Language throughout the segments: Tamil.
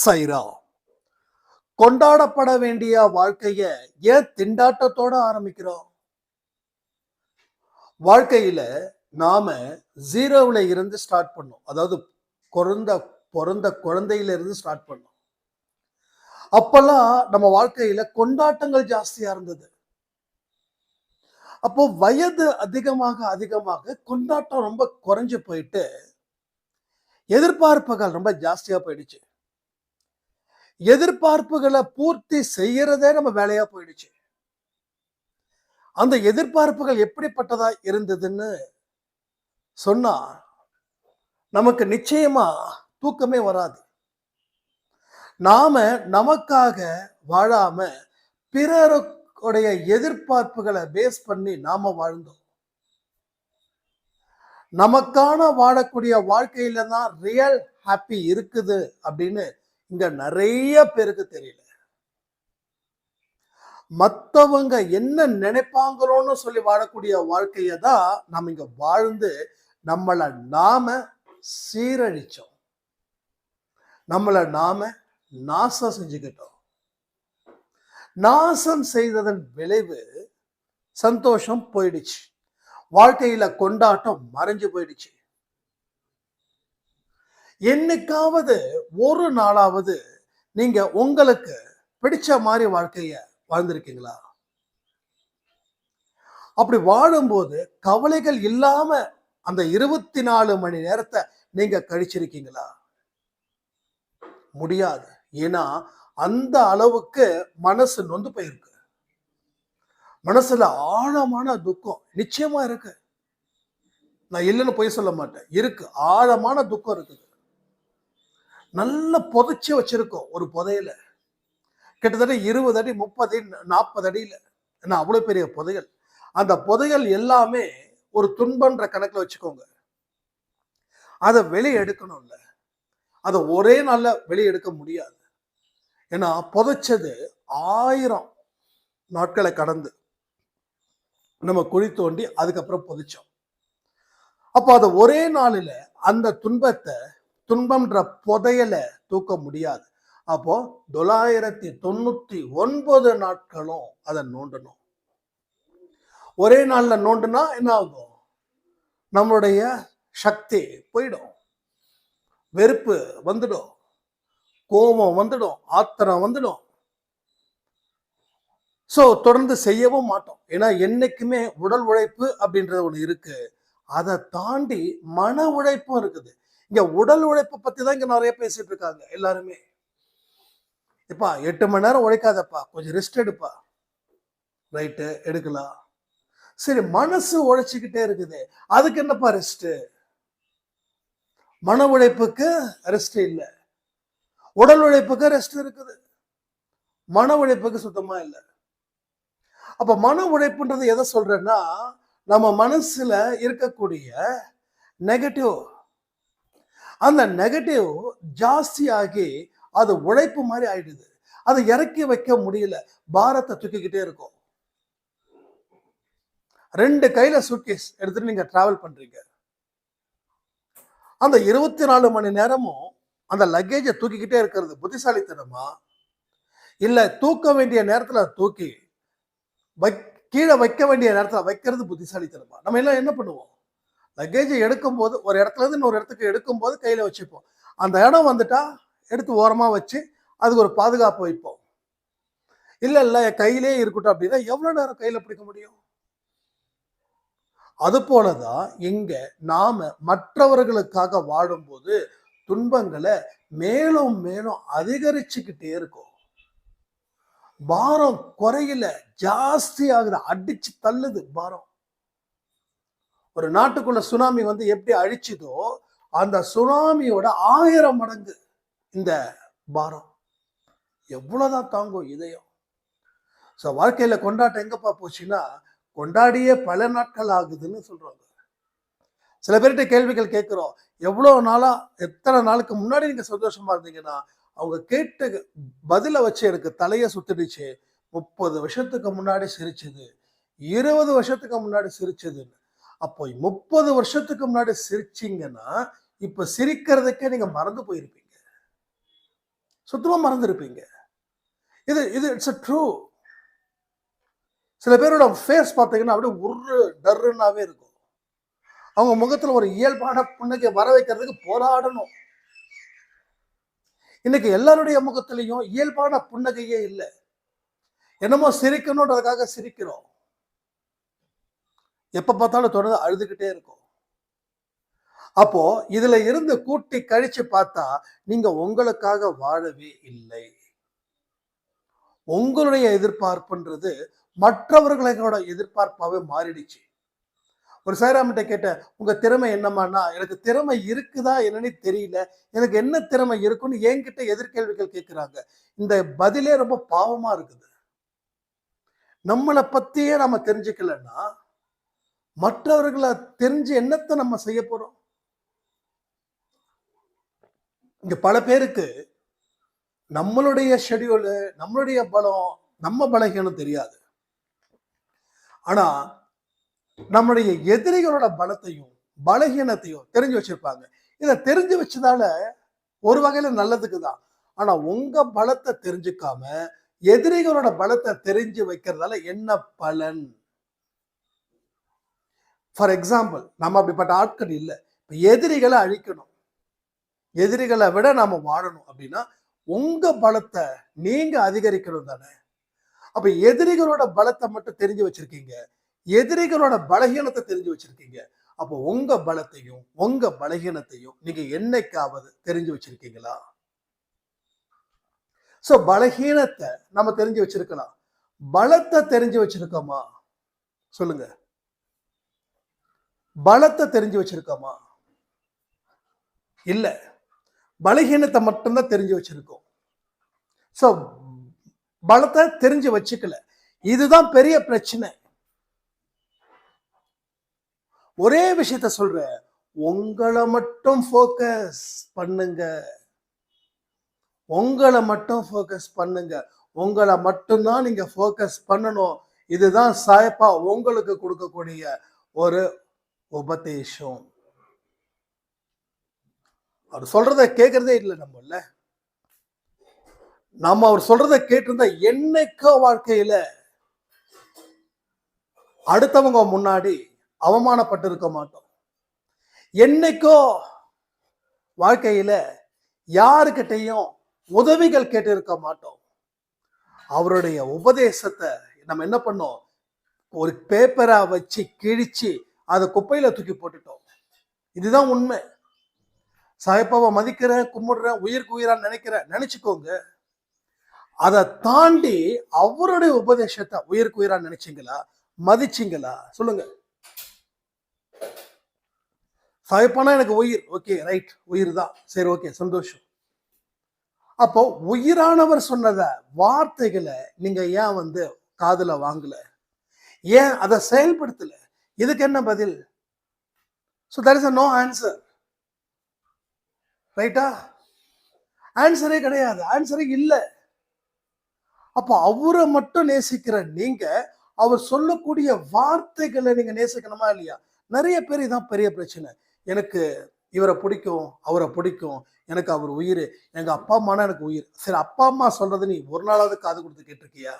சைரா கொண்டாடப்பட வேண்டிய வாழ்க்கைய ஏன் திண்டாட்டத்தோட ஆரம்பிக்கிறோம்? வாழ்க்கையில நாம ஜீரோவுல இருந்து ஸ்டார்ட் பண்ணோம். அதாவது பிறந்த பிறந்த குழந்தையில இருந்து ஸ்டார்ட் பண்ணோம். அப்பெல்லாம் நம்ம வாழ்க்கையில கொண்டாட்டங்கள் ஜாஸ்தியா இருந்தது. அப்போ வயது அதிகமாக அதிகமாக கொண்டாட்டம் ரொம்ப குறைஞ்சு போயிட்டு எதிர்பார்ப்புகள் ரொம்ப ஜாஸ்தியா போயிடுச்சு. எதிர்பார்ப்புகளை பூர்த்தி செய்யறதே நம்ம வேலையா போயிடுச்சு. அந்த எதிர்பார்ப்புகள் எப்படிப்பட்டதா இருந்ததுன்னு சொன்னா நமக்கு நிச்சயமா தூக்கமே வராது. நாம நமக்காக வாழாம பிறருடைய எதிர்பார்ப்புகளை பேஸ் பண்ணி நாம வாழ்ந்தோம். நமக்கான வாழக்கூடிய வாழ்க்கையில தான் ரியல் ஹாப்பி இருக்குது அப்படின்னு இங்க நிறைய பேருக்கு தெரியல. மத்தவங்க என்ன நினைப்பாங்களோன்னு சொல்லி வாழக்கூடிய வாழ்க்கைய தான் நம்ம இங்க வாழ்ந்து நம்மளை நாம சீரழிச்சோம். நம்மளை நாம நாசம் செஞ்சுக்கிட்டோம். நாசம் செய்ததன் விளைவு சந்தோஷம் போயிடுச்சு. வாழ்க்கையில கொண்டாட்டம் மறைஞ்சு போயிடுச்சு. என்னைக்காவது ஒரு நாளாவது நீங்க உங்களுக்கு பிடிச்ச மாதிரி வாழ்க்கைய வாழ்ந்திருக்கீங்களா? அப்படி வாழும்போது கவலைகள் இல்லாம அந்த 24 மணி நேரத்தை நீங்க கழிச்சிருக்கீங்களா? முடியாது. ஏன்னா அந்த அளவுக்கு மனசு நொந்து போயிருக்கு. மனசுல ஆழமான துக்கம் நிச்சயமா இருக்கு. நான் இல்லைன்னு பொய் சொல்ல மாட்டேன். இருக்கு. ஆழமான துக்கம் இருக்குது. நல்லா புதைச்சி வச்சிருக்கோம் ஒரு புதையல. கிட்டத்தட்ட 20 அடி 30 40 அடியில. ஏன்னா அவ்வளவு பெரிய புதையல். அந்த புதையல் எல்லாமே ஒரு துன்பன்ற கணக்குல வச்சுக்கோங்க. அதை வெளியே எடுக்கணும்ல. அதை ஒரே நாள்ல வெளியே எடுக்க முடியாது. ஏன்னா புதைச்சது 1000 நாட்களை கடந்து நம்ம குழி தோண்டி அதுக்கப்புறம் புதைச்சோம். அப்போ அதை ஒரே நாளில அந்த துன்பம்ன்ற புதையல தூக்க முடியாது. அப்போ 999 நாட்களும் அதை நோண்டணும். ஒரே நாள்ல நோண்டுனா என்ன ஆகும்? நம்மளுடைய சக்தி போயிடும். வெறுப்பு வந்துடும், கோபம் வந்துடும், ஆத்திரம் வந்துடும். சோ தொடர்ந்து செய்யவும் மாட்டோம். ஏன்னா என்னைக்குமே உடல் உழைப்பு அப்படின்றது ஒண்ணு இருக்கு. அதை தாண்டி மன உழைப்பும் இருக்குது. இங்க உடல் உழைப்பை பத்தி தான் இங்க நிறைய பேசிட்டு இருக்காங்க எல்லாருமே. இப்பா 8 மணி நேரம் உழைக்காதப்பா, கொஞ்சம் ரெஸ்ட் எடுப்பா. ரைட்டு, எடுக்கலாம். சரி, மனசு உழைச்சிக்கிட்டே இருக்குது, அதுக்கு என்னப்பா ரெஸ்ட்? மன உழைப்புக்கு ரெஸ்ட் இல்ல, உடல் உழைப்புக்கு ரெஸ்ட் இருக்குது, மன உழைப்புக்கு சுத்தமா இல்லை. அப்ப மன உழைப்புன்றது எதை சொல்றேன்னா, நம்ம மனசுல இருக்கக்கூடிய நெகட்டிவ், அந்த நெகட்டிவ் ஜாஸ்தியாகி அது உழைப்பு மாதிரி ஆயிடுது. அதை இறக்கி வைக்க முடியல, பாரத்தை தூக்கிக்கிட்டே இருக்கும். 2 கையில சூட்கேஸ் எடுத்துட்டு நீங்க டிராவல் பண்றீங்க. அந்த 24 மணி நேரமும் அந்த லக்கேஜை தூக்கிக்கிட்டே இருக்கிறது புத்திசாலித்தனமா? இல்ல தூக்க வேண்டிய நேரத்துல தூக்கி கீழே வைக்க வேண்டிய நேரத்துல வைக்கிறது புத்திசாலித்தனமா? நம்ம எல்லாம் என்ன பண்ணுவோம்? லக்கேஜை எடுக்கும் போது ஒரு இடத்துல இருந்து இன்னொரு இடத்துக்கு எடுக்கும் போது கையில வச்சுப்போம். அந்த இடம் வந்துட்டா எடுத்து ஓரமா வச்சு அதுக்கு ஒரு பாதுகாப்பு வைப்போம். இல்ல இல்ல என் கையிலே இருக்கட்டும் அப்படின்னா எவ்வளவு நேரம் கையில பிடிக்க முடியும்? அது போலதான் இங்க நாம மற்றவர்களுக்காக வாழும்போது துன்பங்களை மேலும் மேலும் அதிகரிச்சுக்கிட்டே இருக்கும். பாரம் குறையில, ஜாஸ்தி ஆகுது, அடிச்சு தள்ளுது பாரம். ஒரு நாட்டுக்குள்ள சுனாமி வந்து எப்படி அழிச்சுதோ அந்த சுனாமியோட 1000 மடங்கு இந்த பாரம். எவ்வளவுதான் தாங்கும் இதயம்? ஸோ வாழ்க்கையில கொண்டாட்டம் எங்கப்பா போச்சுன்னா, கொண்டாடியே பல நாட்கள் ஆகுதுன்னு சொல்றாங்க. சில பேர்கிட்ட கேள்விகள் கேட்கிறோம், எவ்வளவு நாளா, எத்தனை நாளுக்கு முன்னாடி நீங்க சந்தோஷமா இருந்தீங்கன்னா, அவங்க கேட்ட பதில வச்சு எனக்கு தலைய சுத்திடுச்சு. 30 வருஷத்துக்கு முன்னாடி சிரிச்சது, 20 வருஷத்துக்கு முன்னாடி சிரிச்சதுன்னு. அப்போ 30 வருஷத்துக்கு முன்னாடி சிரிச்சீங்கன்னா இப்ப சிரிக்கிறதுக்கே நீங்க மறந்து போயிருப்பீங்க. சுத்தமா மறந்துருப்பீங்க. இது இது இட்ஸ் a ட்ரூ. சில பேரோட ஃபேஸ் பார்த்தீங்கன்னா அப்படியே உர்ரு டர்ருன்னாவே இருக்கும். அவங்க முகத்துல ஒரு இயல்பான புன்னகை வர வைக்கிறதுக்கு போராடணும். இன்னைக்கு எல்லாருடைய முகத்திலையும் இயல்பான புன்னகையே இல்ல. என்னமோ சிரிக்கணுன்றதுக்காக சிரிக்கிறோம். எப்ப பார்த்தாலும் தொடர்ந்து அழுதுகிட்டே இருக்கும். அப்போ இதுல இருந்து கூட்டி கழிச்சு பார்த்தா நீங்க உங்களுக்காக வாழவே இல்லை. உங்களுடைய எதிர்பார்ப்புன்றது மற்றவர்களோட எதிர்பார்ப்பாவே மாறிடுச்சு. ஒரு சாய்ராம்கிட்ட கேட்டேன், உங்க திறமை என்னமான்னா, எனக்கு திறமை இருக்குதா என்னன்னு தெரியல, எனக்கு என்ன திறமை இருக்குன்னு என்கிட்ட எதிர்கேள்விகள் கேட்கிறாங்க. இந்த பதிலே ரொம்ப பாவமா இருக்குது. நம்மளை பத்தியே நம்ம தெரிஞ்சுக்கலன்னா மற்றவர்களை தெரிஞ்சு என்னத்தை நம்ம செய்ய போறோம்? இங்க பல பேருக்கு நம்மளுடைய ஷெட்யூலு, நம்மளுடைய பலம், நம்ம பலகீனம் தெரியாது. ஆனா நம்மளுடைய எதிரிகளோட பலத்தையும் பலகீனத்தையும் தெரிஞ்சு வச்சிருப்பாங்க. இதை தெரிஞ்சு வச்சதால ஒரு வகையில நல்லதுக்கு தான். ஆனா உங்க பலத்தை தெரிஞ்சுக்காம எதிரிகளோட பலத்தை தெரிஞ்சு வைக்கிறதால என்ன பலன்? ஃபார் எக்ஸாம்பிள், நம்ம அப்படிப்பட்ட ஆட்கள் இல்லை. எதிரிகளை அழிக்கணும், எதிரிகளை விட நாம வாழணும் அப்படின்னா உங்க பலத்தை நீங்க அதிகரிக்கணும் தானே. அப்ப எதிரிகளோட பலத்தை மட்டும் தெரிஞ்சு வச்சிருக்கீங்க, எதிரிகளோட பலகீனத்தை தெரிஞ்சு வச்சிருக்கீங்க. அப்போ உங்க பலத்தையும் உங்க பலகீனத்தையும் நீங்க என்னைக்காவது தெரிஞ்சு வச்சிருக்கீங்களா? சோ பலகீனத்தை நம்ம தெரிஞ்சு வச்சிருக்கலாம், பலத்தை தெரிஞ்சு வச்சிருக்கோமா? சொல்லுங்க. பலத்தை தெரிஞ்சு வச்சிருக்கோமா? இல்ல, பலகீனத்தை மட்டும்தான் தெரிஞ்சு வச்சிருக்கோம். சோ பலத்தை தெரிஞ்சு வச்சுக்கல. இதுதான் பெரிய பிரச்சனை. ஒரே விஷயத்த சொல்றேன், உங்களை மட்டும் ஃபோக்கஸ் பண்ணுங்க, உங்களை மட்டும் ஃபோக்கஸ் பண்ணுங்க, உங்களை மட்டும்தான் நீங்க ஃபோக்கஸ் பண்ணணும். இதுதான் சாயப்பா உங்களுக்கு கொடுக்கக்கூடிய ஒரு உபதேசம். அவர் சொல்றத கேட்கறதே இல்லை நம்மள. நம்ம அவர் சொல்றத கேட்டிருந்தா என்னைக்கோ வாழ்க்கையில அடுத்தவங்க முன்னாடி அவமானப்பட்டு இருக்க மாட்டோம். என்னைக்கோ வாழ்க்கையில யாருக்கிட்டையும் உதவிகள் கேட்டு இருக்க மாட்டோம். அவருடைய உபதேசத்தை நம்ம என்ன பண்ணோம், ஒரு பேப்பரா வச்சு கிழிச்சு அதை குப்பையில தூக்கி போட்டுட்டோம். இதுதான் உண்மை. சாயப்பாவை மதிக்கிறேன், கும்பிடுறேன், உயிருக்கு உயிரா நினைக்கிறேன், நினைச்சுக்கோங்க. அதை தாண்டி அவருடைய உபதேசத்தை உயிருக்கு உயிரா நினைச்சீங்களா, மதிச்சீங்களா? சொல்லுங்க. சாயப்பானா எனக்கு உயிர், ஓகே ரைட், உயிர் தான், சரி ஓகே சந்தோஷம். அப்போ உயிரானவர் சொன்னத வார்த்தைகளை நீங்க ஏன் காதுல வாங்கல, ஏன் அதை செயல்படுத்தல? இதுக்கு என்ன பதில்? So there is a no answer. ரைட்டா? ஆன்சரே கிடையாது, ஆன்சரே இல்லை. அப்போ அவரை மட்டும் நேசிக்கிற நீங்க அவர் சொல்லக்கூடிய வார்த்தைகளை நீங்க நேசிக்கணுமா இல்லையா? நிறைய பேர் இதான் பெரிய பிரச்சனை. எனக்கு இவரை பிடிக்கும், அவரை பிடிக்கும், எனக்கு அவர் உயிர், எங்க அப்பா அம்மானா எனக்கு உயிர். சரி, அப்பா அம்மா சொல்றது நீ ஒரு நாளாவது காது கொடுத்து கேட்டிருக்கியா?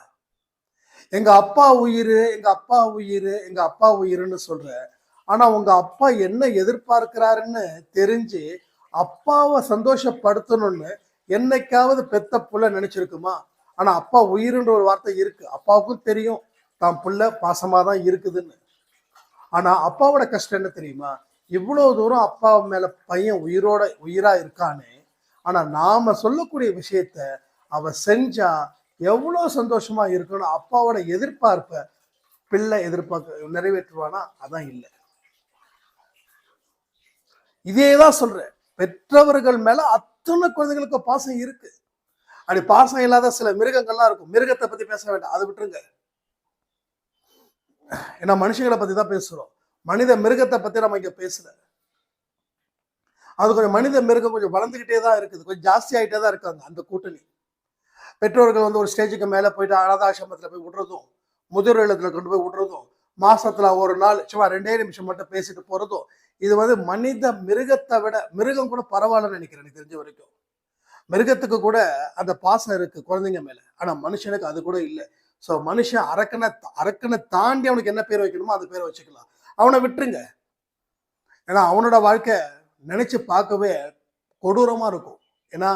எங்க அப்பா உயிர், எங்க அப்பா உயிர், எங்க அப்பா உயிர்னு சொல்ற. ஆனா உங்க அப்பா என்ன எதிர்பார்க்கிறாருன்னு தெரிஞ்சு அப்பாவை சந்தோஷப்படுத்தணும்னு என்னைக்காவது பெத்த புள்ள நினைச்சிருக்குமா? ஆனா அப்பா உயிர்ன்ற ஒரு வார்த்தை இருக்கு, அப்பாவுக்கும் தெரியும் தான் புள்ள பாசமா தான் இருக்குதுன்னு. ஆனா அப்பாவோட கஷ்டம் என்ன தெரியுமா? இவ்வளவு தூரம் அப்பா மேல பையன் உயிரா இருக்கானே, ஆனா நாம சொல்லக்கூடிய விஷயத்த அவ செஞ்சா எவ்வளவு சந்தோஷமா இருக்கணும். அப்பாவோட எதிர்பார்ப்ப பிள்ளை நிறைவேற்றுவானா? அதான் இல்லை. இதேதான் சொல்றேன், பெற்றவர்கள் மேல அத்தனை குழந்தைகளுக்கு பாசம் இருக்கு. அப்படி பாசம் இல்லாத சில மிருகங்கள்லாம் இருக்கும். மிருகத்தை பத்தி பேச வேண்டாம், அதை விட்டுருங்க. ஏன்னா மனுஷங்களை பத்தி தான் பேசுறோம், மனித மிருகத்தை பத்தி நம்ம இங்க பேசல. அது கொஞ்சம் மனித மிருகம் கொஞ்சம் வளர்ந்துகிட்டே தான் இருக்குது, கொஞ்சம் ஜாஸ்தி ஆகிட்டே தான் இருக்காங்க அந்த கூட்டணி. பெற்றோர்கள் ஒரு ஸ்டேஜுக்கு மேல போயிட்டு அனாதாசிரமத்துல போய் விடுறதும், முதியோர் இல்லத்துல கொண்டு போய் விடுறதும், மாசத்துல ஒரு நாள் சும்மா 2 நிமிஷம் மட்டும் பேசிட்டு போறதும், இது மனித மிருகத்தை விட மிருகம் கூட பரவாயில்லன்னு நினைக்கிறேன் எனக்கு தெரிஞ்ச வரைக்கும். மிருகத்துக்கு கூட அந்த பாசம் இருக்கு குழந்தைங்க மேல. ஆனா மனுஷனுக்கு அது கூட இல்ல. சோ மனுஷன் அரக்கனை தாண்டி அவனுக்கு என்ன பேர் வைக்கணுமோ அது பேரை வச்சுக்கலாம். அவனை விட்டுருங்க. ஏன்னா அவனோட வாழ்க்கை நினைச்சு பார்க்கவே கொடூரமா இருக்கும். ஏன்னா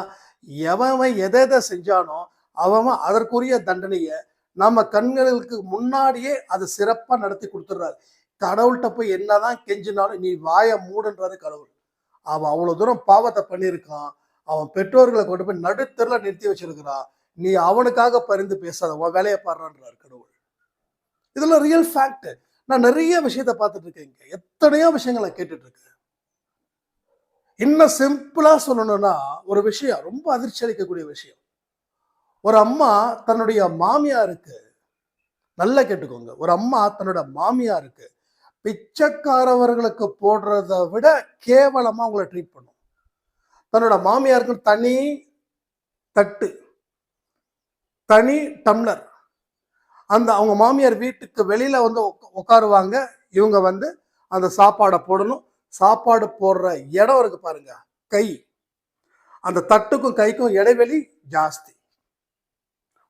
எவன் எதை எதை செஞ்சானோ அவன் அதற்குரிய தண்டனைய நம்ம கண்களுக்கு முன்னாடியே அது சிறப்பா நடத்தி கொடுத்துடுறாரு. கடவுள்கிட்ட போய் என்னதான் கெஞ்சினாலும் நீ வாயை மூடுன்றாரு கடவுள். அவன் அவ்வளவு தூரம் பாவத்தை பண்ணியிருக்கான். அவன் பெற்றோர்களை கொண்டு போய் நடுத்தெருல நிறுத்தி வச்சிருக்கிறான். நீ அவனுக்காக பரிந்து பேசாத, உன் வேலையை பாடுறான்றார் கடவுள். இதெல்லாம் ரியல் ஃபேக்ட். நான் நிறைய விஷயத்த பார்த்துட்டு இருக்கேன். எத்தனையோ விஷயங்களை கேட்டுட்டு இருக்கேன். இன்னும் சிம்பிளா சொல்லணும்னா ஒரு விஷயம், ரொம்ப அதிர்ச்சி அளிக்கக்கூடிய விஷயம். ஒரு அம்மா தன்னுடைய மாமியாருக்கு, நல்லா கேட்டுக்கோங்க, ஒரு அம்மா தன்னோட மாமியாருக்கு பிச்சைக்காரவர்களுக்கு போடுறதை விட கேவலமா உங்களை ட்ரீட் பண்ணும். தன்னோட மாமியாருக்கு தனி தட்டு, தனி டம்ளர். அந்த அவங்க மாமியார் வீட்டுக்கு வெளியில வந்து உட்காருவாங்க. இவங்க வந்து அந்த சாப்பாடை போடணும். சாப்பாடு போடுற இடம் இருக்கு பாருங்க, கை, அந்த தட்டுக்கும் கைக்கும் இடைவெளி ஜாஸ்தி.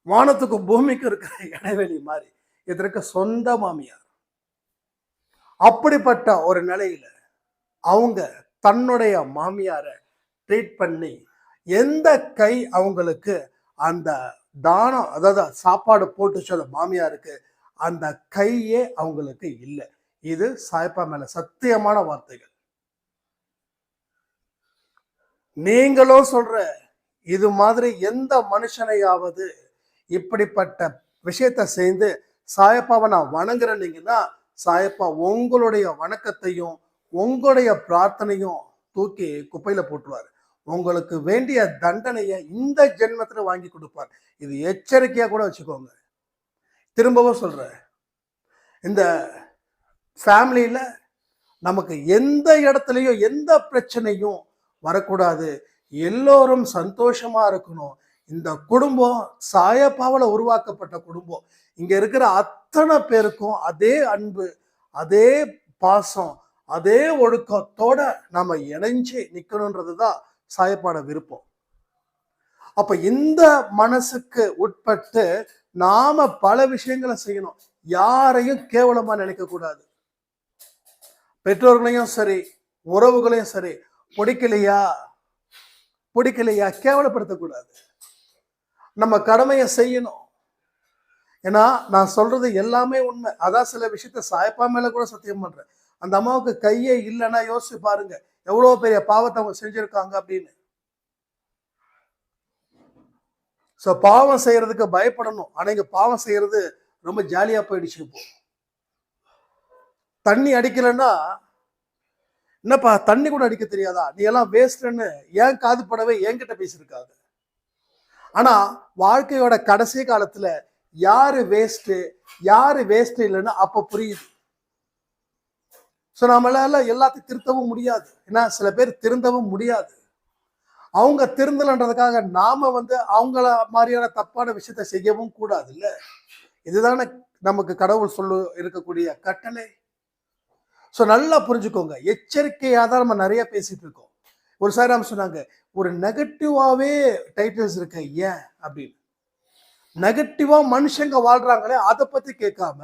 வானத்துக்கும் பூமிக்கும் இருக்கிற இடைவெளி மாதிரி இதற்கு சொந்த மாமியார். அப்படிப்பட்ட ஒரு நிலையில அவங்க தன்னுடைய மாமியாரை ட்ரீட் பண்ணி, எந்த கை அவங்களுக்கு அந்த தானம், அதாவது சாப்பாடு போட்டு சொல்ல மாமியாருக்கு, அந்த கையே அவங்களுக்கு இல்லை. இது சாய்ப்பா மேல சத்தியமான வார்த்தைகள். நீங்களும் சொல்ற இது மாதிரி எந்த மனுஷனையாவது இப்படிப்பட்ட விஷயத்த செய்து சாயப்பாவை நான் வணங்குறேன்னீங்கன்னா, சாயப்பா உங்களுடைய வணக்கத்தையும் உங்களுடைய பிரார்த்தனையும் தூக்கி குப்பையில போட்டுருவார். உங்களுக்கு வேண்டிய தண்டனையை இந்த ஜென்மத்துல வாங்கி கொடுப்பார். இது எச்சரிக்கையா கூட வச்சுக்கோங்க. திரும்பவும் சொல்றேன், இந்த ஃபேமிலியில நமக்கு எந்த இடத்துலையும் எந்த பிரச்சனையும் வரக்கூடாது. எல்லோரும் சந்தோஷமா இருக்கணும். இந்த குடும்பம் சாயப்பாவல உருவாக்கப்பட்ட குடும்பம். இங்க இருக்கிற அத்தனை பேருக்கும் அதே அன்பு, அதே பாசம், அதே ஒழுக்கத்தோட நம்ம இணைஞ்சு நிக்கணும்ன்றதுதான் சாயப்பாட விருப்பம். அப்ப இந்த மனசுக்கு உட்பட்டு நாம பல விஷயங்களை செய்யணும். யாரையும் கேவலமா நினைக்க கூடாது. பெற்றோர்களையும் சரி, உறவுகளையும் சரி, பிடிக்கலையா கேவலப்படுத்தக்கூடாது. நம்ம கடமையை செய்யணும். ஏன்னா நான் சொல்றது எல்லாமே உண்மை. அதான் சில விஷயத்த சாயப்பா மேல கூட சத்தியம் பண்றேன். அந்த அம்மாவுக்கு கையே இல்லைன்னா யோசிச்சு பாருங்க எவ்வளவு பெரிய பாவத்தை அவங்க செஞ்சிருக்காங்க அப்படின்னு. சோ பாவம் செய்யறதுக்கு பயப்படணும். ஆனா இங்க பாவம் செய்யறது ரொம்ப ஜாலியா போயிடுச்சு. இப்போ தண்ணி அடிக்கலன்னா, என்னப்பா தண்ணி கூட அடிக்க தெரியாதா, நீ எல்லாம் வேஸ்ட்ன்னு ஏன் காது படவே என்கிட்ட பேசியிருக்காங்க. ஆனா வாழ்க்கையோட கடைசி காலத்துல யாரு வேஸ்ட் இல்லைன்னு அப்ப புரியுது. ஸோ நம்மளால எல்லாத்தையும் திருத்தவும் முடியாது. ஏன்னா சில பேர் திருந்தவும் முடியாது. அவங்க திருந்தலன்றதுக்காக நாம வந்து அவங்கள மாதிரியான தப்பான விஷயத்த செய்யவும் கூடாது இல்ல. இதுதானே நமக்கு கடவுள் இருக்கக்கூடிய கட்டளை. ஸோ நல்லா புரிஞ்சுக்கோங்க. எச்சரிக்கையாக தான் நம்ம நிறைய பேசிட்டு இருக்கோம். ஒரு சார் நம்ம சொன்னாங்க, ஒரு நெகட்டிவாவே டைட்டில்ஸ் இருக்கு ஏன் அப்படின்னு. நெகட்டிவா மனுஷங்க வாழ்றாங்களே அதை பத்தி கேட்காம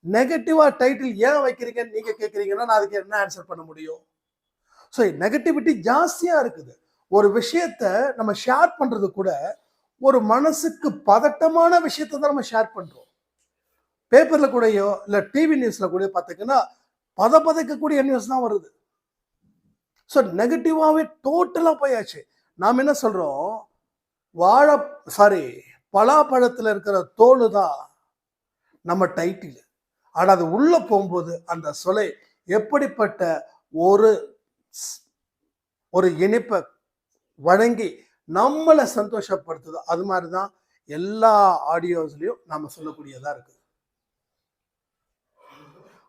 நெகட்டிவா டைட்டில் ஏன் வைக்கிறீங்கன்னு நீங்க கேட்கறீங்கன்னா நான் அதுக்கு என்ன ஆன்சர் பண்ண முடியும்? ஸோ நெகட்டிவிட்டி ஜாஸ்தியா இருக்குது. ஒரு விஷயத்த நம்ம ஷேர் பண்றது கூட ஒரு மனசுக்கு பதட்டமான விஷயத்த தான் நம்ம ஷேர் பண்றோம். பேப்பர்ல கூடயோ இல்ல டிவி நியூஸ்ல கூட பாத்தீங்கன்னா பதப்பதைக்கக்கூடிய நியூஸ் தான் வருது. ஸோ நெகட்டிவாவே டோட்டலா போயாச்சு. நாம் என்ன சொல்றோம், பலாப்பழத்துல இருக்கிற தோல் தான் நம்ம டைட்டில். ஆனா அது உள்ள போகும்போது அந்த சொலை எப்படிப்பட்ட ஒரு ஒரு இனிப்பை வழங்கி நம்மளை சந்தோஷப்படுத்துதோ அது மாதிரிதான் எல்லா ஆடியோஸ்லயும் நாம சொல்லக்கூடியதா இருக்கு.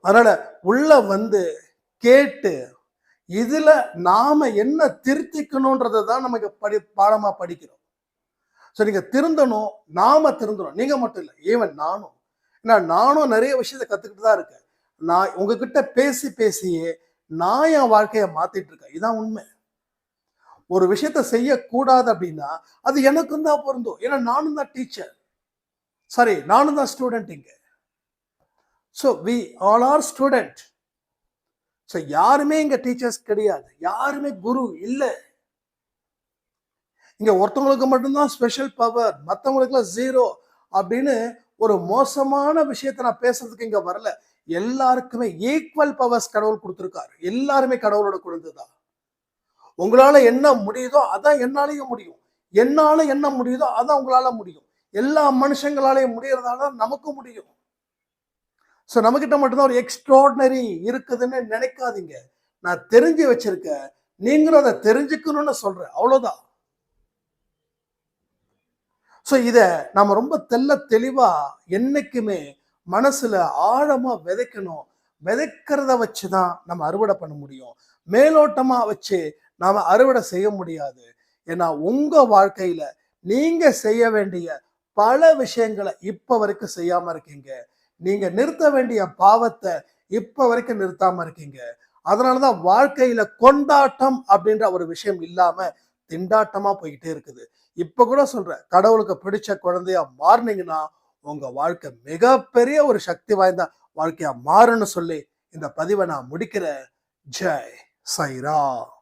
அதனால உள்ள வந்து கேட்டு இதுல நாம என்ன திருத்திக்கணும்ன்றதை தான் நமக்கு பாடமா படிக்கிறோம். ஸோ நீங்க திருந்தணும், நாம திருந்தணும். நீங்க மட்டும் இல்லை, ஈவன் நானும். ஏன்னா நானும் நிறைய விஷயத்த கத்துக்கிட்டு தான் இருக்கேன். நான் உங்ககிட்ட பேசியே நான் என் வாழ்க்கையை மாத்திட்டு இருக்கேன். இதான் உண்மை. ஒரு விஷயத்த செய்யக்கூடாது அப்படின்னா அது எனக்கும் தான் பொருந்தும். ஏன்னா நானும் தான் டீச்சர், சாரி நானும் தான் ஸ்டூடெண்ட் இங்க. So we all are student. ஸோ யாருமே இங்க டீச்சர்ஸ் கிடையாது, யாருமே குரு இல்லை. இங்க ஒருத்தவங்களுக்கு மட்டும்தான் ஸ்பெஷல் பவர், மற்றவங்களுக்குலாம் ஜீரோ அப்படின்னு ஒரு மோசமான விஷயத்தை நான் பேசுறதுக்கு இங்க வரல. எல்லாருக்குமே ஈக்குவல் பவர்ஸ் கடவுள் கொடுத்திருக்காரு. எல்லாருமே கடவுளோட குழந்தைதான். உங்களால என்ன முடியுதோ அதான் என்னாலையும் முடியும். என்னால என்ன முடியுதோ அதான் உங்களால முடியும். எல்லா மனுஷங்களாலையும் முடியறதால நமக்கும் முடியும். ஸோ நம்மகிட்ட மட்டும்தான் ஒரு எக்ஸ்ட்ராடினரி இருக்குதுன்னு நினைக்காதீங்க. நான் தெரிஞ்சு வச்சிருக்கேன், நீங்களும் அதை தெரிஞ்சுக்கணும்னு சொல்றேன், அவ்வளவுதான். ஸோ இத நாம ரொம்ப தெளிவா என்னைக்குமே மனசுல ஆழமா விதைக்கணும். விதைக்கிறத வச்சுதான் நம்ம அறுவடை பண்ண முடியும். மேலோட்டமா வச்சு நாம அறுவடை செய்ய முடியாது. ஏன்னா உங்க வாழ்க்கையில நீங்க செய்ய வேண்டிய பல விஷயங்களை இப்ப வரைக்கும் செய்யாம இருக்கீங்க. நீங்க நிறுத்த வேண்டிய பாவத்தை இப்ப வரைக்கும் நிறுத்தாம இருக்கீங்க. அதனாலதான் வாழ்க்கையில கொண்டாட்டம் அப்படின்ற ஒரு விஷயம் இல்லாம திண்டாட்டமா போயிட்டே இருக்குது. இப்ப கூட சொல்றேன், கடவுளுக்கு பிடிச்ச குழந்தையா மாறினீங்கன்னா உங்க வாழ்க்கை மிகப்பெரிய ஒரு சக்தி வாய்ந்த வாழ்க்கையா மாறுன்னு சொல்லி இந்த பதிவை நான் முடிக்கிறேன். ஜெய் சாய்ராம்.